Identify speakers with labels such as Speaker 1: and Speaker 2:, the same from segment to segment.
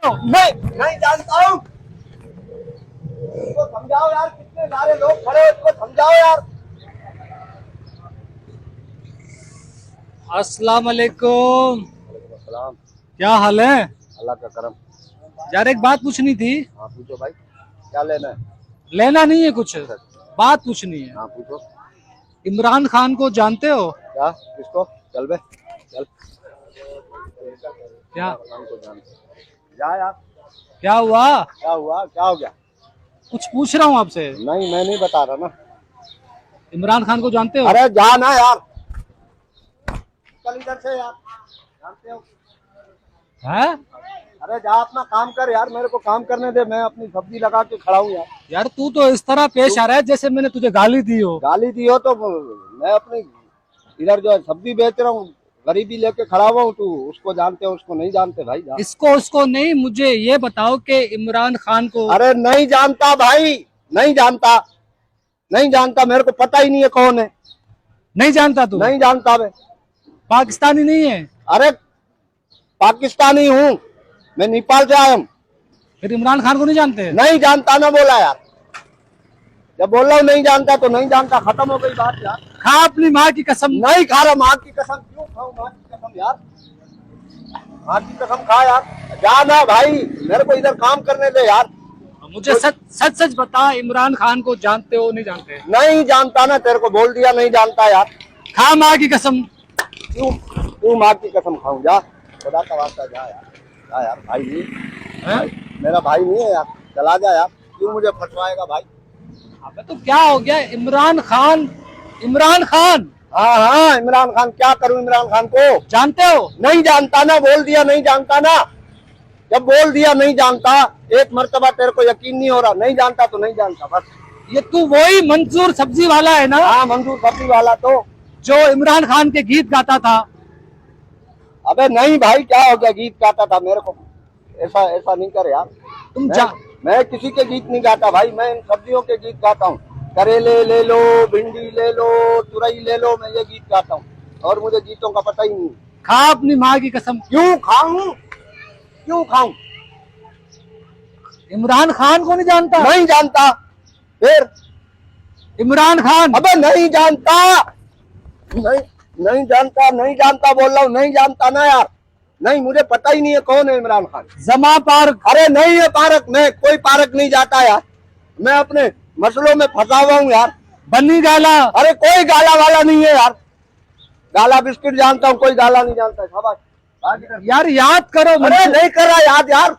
Speaker 1: नहीं जानता हूँ। इसको समझाओ यार, कितने सारे लोग खड़े हो, इसको समझाओ यार।
Speaker 2: अस्सलाम वालेकुम।
Speaker 1: सलाम।
Speaker 2: क्या हाल है?
Speaker 1: अल्लाह का करम।
Speaker 2: यार एक बात पूछनी थी।
Speaker 1: हाँ पूछो भाई, क्या लेना है?
Speaker 2: लेना नहीं है कुछ, बात पूछनी है।
Speaker 1: हाँ पूछो।
Speaker 2: इमरान खान को जानते हो?
Speaker 1: क्या? किसको? चल बे चल।
Speaker 2: क्या
Speaker 1: को जानते जा यार।
Speaker 2: क्या हुआ?
Speaker 1: क्या हुआ? क्या हो गया?
Speaker 2: कुछ पूछ रहा हूँ आपसे।
Speaker 1: नहीं मैं नहीं बता रहा ना।
Speaker 2: इमरान खान को जानते हो?
Speaker 1: अरे जा ना यार, चल इधर से यार। जानते हो?
Speaker 2: है?
Speaker 1: अरे जा अपना काम कर यार, मेरे को काम करने दे, मैं अपनी सब्जी लगा के खड़ा हूँ यार।
Speaker 2: यार तू तो इस तरह पेश आ रहा है जैसे मैंने तुझे गाली दी हो।
Speaker 1: गाली दी हो तो मैं अपनी इधर जो है सब्जी बेच रहा हूँ, गरीबी लेके खड़ा हुआ हूँ। तू उसको जानते हो, उसको नहीं जानते भाई? जा।
Speaker 2: इसको उसको नहीं, मुझे ये बताओ कि इमरान खान को।
Speaker 1: अरे नहीं जानता भाई, नहीं जानता, नहीं जानता, मेरे को पता ही नहीं है कौन है।
Speaker 2: नहीं जानता तू?
Speaker 1: नहीं जानता मैं।
Speaker 2: पाकिस्तानी नहीं है?
Speaker 1: अरे पाकिस्तानी हूँ मैं, नेपाल से आया हूँ।
Speaker 2: फिर इमरान खान को नहीं जानते?
Speaker 1: नहीं जानता ना बोला यार, जब बोल रहा हूँ नहीं जानता तो नहीं जानता, खत्म हो गई बात यार।
Speaker 2: खा अपनी माँ की कसम।
Speaker 1: नहीं खा रहा माँ की कसम। क्यों खाऊं माँ की कसम यार? माँ की कसम खा यार। जा ना भाई, मेरे को इधर काम करने दे यार।
Speaker 2: मुझे सच सच सच बता, इमरान खान को जानते हो नहीं जानते?
Speaker 1: नहीं जानता ना, तेरे को बोल दिया नहीं जानता यार।
Speaker 2: खा माँ की कसम।
Speaker 1: क्यों क्यों माँ की कसम खाऊं? जा, खुदा का वास्ता जा यार, जा यार। भाई नहीं
Speaker 2: हैं?
Speaker 1: मेरा भाई नहीं है यार, चला जा यार। क्यों मुझे फंसवाएगा भाई?
Speaker 2: अबे तो क्या हो गया? इमरान खान, इमरान खान।
Speaker 1: हाँ हाँ इमरान खान। क्या करूं इमरान खान को?
Speaker 2: जानते हो?
Speaker 1: नहीं जानता ना, बोल दिया नहीं जानता ना। जब बोल दिया नहीं जानता, एक मर्तबा तेरे को यकीन नहीं हो रहा, नहीं जानता तो नहीं जानता बस।
Speaker 2: ये तू वही मंसूर सब्जी वाला है ना?
Speaker 1: हाँ मंजूर सब्जी वाला, तो
Speaker 2: जो इमरान खान के गीत गाता था।
Speaker 1: अबे नहीं भाई, क्या हो गया? गीत गाता था मेरे को? ऐसा ऐसा नहीं कर यार।
Speaker 2: तुम जा।
Speaker 1: मैं किसी के गीत नहीं गाता भाई, मैं इन सब्जियों के गीत गाता हूँ। करेले ले लो, भिंडी ले लो, तुरई ले लो, मैं ये गीत गाता हूँ, और मुझे गीतों का पता ही नहीं।
Speaker 2: खा अपनी माँ की कसम।
Speaker 1: क्यों खाऊं? क्यों खाऊं?
Speaker 2: इमरान खान को नहीं जानता?
Speaker 1: नहीं जानता। फिर
Speaker 2: इमरान खान।
Speaker 1: अबे नहीं जानता, नहीं नहीं जानता, नहीं जानता बोल रहा हूँ, नहीं जानता ना यार। नहीं, मुझे पता ही नहीं है कौन है इमरान खान।
Speaker 2: जमा पार्क।
Speaker 1: अरे नहीं है पार्क, मैं कोई पार्क नहीं जाता यार, मैं अपने मसलों में फंसा हुआ हूँ यार।
Speaker 2: बन्नी गाला।
Speaker 1: अरे कोई गाला वाला नहीं है यार, गाला बिस्किट जानता हूँ, कोई गाला नहीं जानता। शाबाश
Speaker 2: यार याद करो।
Speaker 1: अरे नहीं कर रहा याद यार,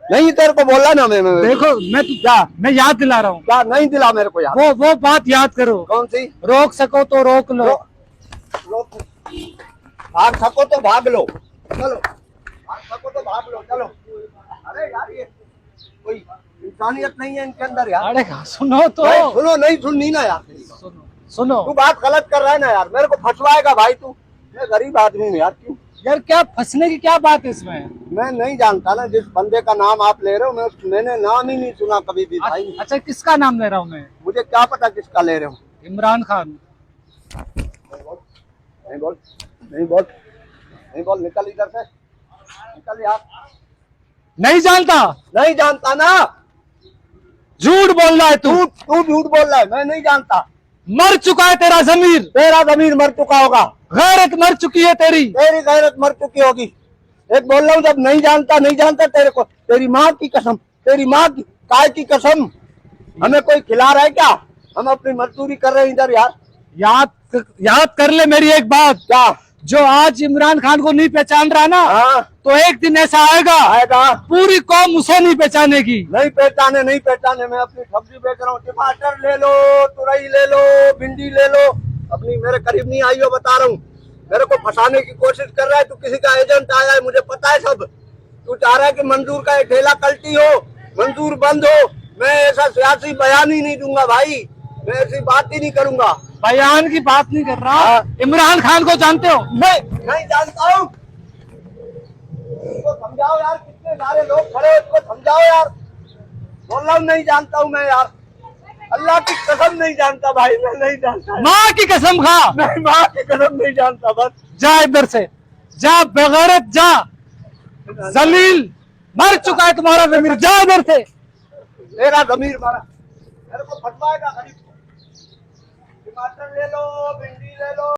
Speaker 1: नहीं तेरे को बोला ना मैं
Speaker 2: देखो मैं तू जा, मैं याद दिला रहा हूँ।
Speaker 1: क्या नहीं दिला मेरे को यार?
Speaker 2: वो बात याद करो।
Speaker 1: कौन सी?
Speaker 2: रोक सको तो रोक लो।
Speaker 1: भाग सको तो भाग लो, चलो भाग सको तो भाग लो, चलो। अरे यार ये कोई इंसानियत नहीं है इनके अंदर यार।
Speaker 2: अरे सुनो तो।
Speaker 1: नहीं, सुनो नहीं सुननी ना यार।
Speaker 2: सुनो
Speaker 1: तू बात गलत कर रहा है ना यार, मेरे को फंसवाएगा भाई तू। मैं गरीब आदमी हूँ यार। क्यों
Speaker 2: यार? क्या फंसने की क्या बात है इसमें?
Speaker 1: मैं नहीं जानता ना, जिस बंदे का नाम आप ले रहे हो, मैंने नाम ही नहीं सुना कभी भी भाई।
Speaker 2: अच्छा किसका नाम ले रहा हूँ मैं?
Speaker 1: मुझे क्या पता किसका ले रहे हो?
Speaker 2: इमरान खान।
Speaker 1: नहीं बोल, नहीं बोल, नहीं बोल, निकल इधर से, निकल यार।
Speaker 2: नहीं जानता?
Speaker 1: नहीं जानता ना,
Speaker 2: झूठ बोल रहा है तू।
Speaker 1: तू झूठ बोल रहा है, मैं नहीं जानता।
Speaker 2: मर चुका है तेरा जमीर।
Speaker 1: तेरा जमीर मर चुका होगा,
Speaker 2: गैरत मर चुकी है तेरी।
Speaker 1: तेरी गैरत मर चुकी होगी। एक बोल रहा हूँ, जब नहीं जानता नहीं जानता, तेरे को तेरी माँ की कसम, तेरी माँ की काय की कसम, हमें कोई खिला रहा है क्या? हम अपनी मजदूरी कर रहे हैं इधर यार।
Speaker 2: याद कर ले मेरी एक बात।
Speaker 1: क्या?
Speaker 2: जो आज इमरान खान को नहीं पहचान रहा ना,
Speaker 1: हाँ
Speaker 2: तो एक दिन ऐसा आएगा पूरी कौम उसे नहीं पहचानेगी।
Speaker 1: नहीं पहचाने, नहीं पहचाने। मैं अपनी सब्जी बेच रहा हूँ, टमाटर ले लो, तुरई ले लो, भिंडी ले लो, अपनी मेरे करीब नहीं आई हो, बता रहा हूँ। मेरे को फंसाने की कोशिश कर रहा है तू, किसी का एजेंट आया है, मुझे पता है सब। तू चाह रहा है कि मंजूर का ठेला कल्टी हो, मंजूर बंद हो। मैं ऐसा सियासी बयान ही नहीं दूंगा भाई, मैं ऐसी बात ही नहीं करूंगा।
Speaker 2: बयान की बात नहीं कर रहा। इमरान खान को जानते हो?
Speaker 1: नहीं जानता हूँ। इसको समझाओ यार, कितने सारे लोग खड़े हो, इसको समझाओ यार। बोल रहा हूँ नहीं जानता हूँ मैं यार, अल्लाह की कसम नहीं जानता भाई, मैं नहीं जानता।
Speaker 2: माँ की कसम खा।
Speaker 1: नहीं, माँ की कसम नहीं जानता। बस
Speaker 2: जा इधर से, जा बेगैरत, जा जलील। मर चुका है तुम्हारा जमीर, जाओ इधर से।
Speaker 1: मेरा जमीर मारा, मेरे को फटवाएगा गरीब को। टमाटर ले लो, भिंडी ले लो।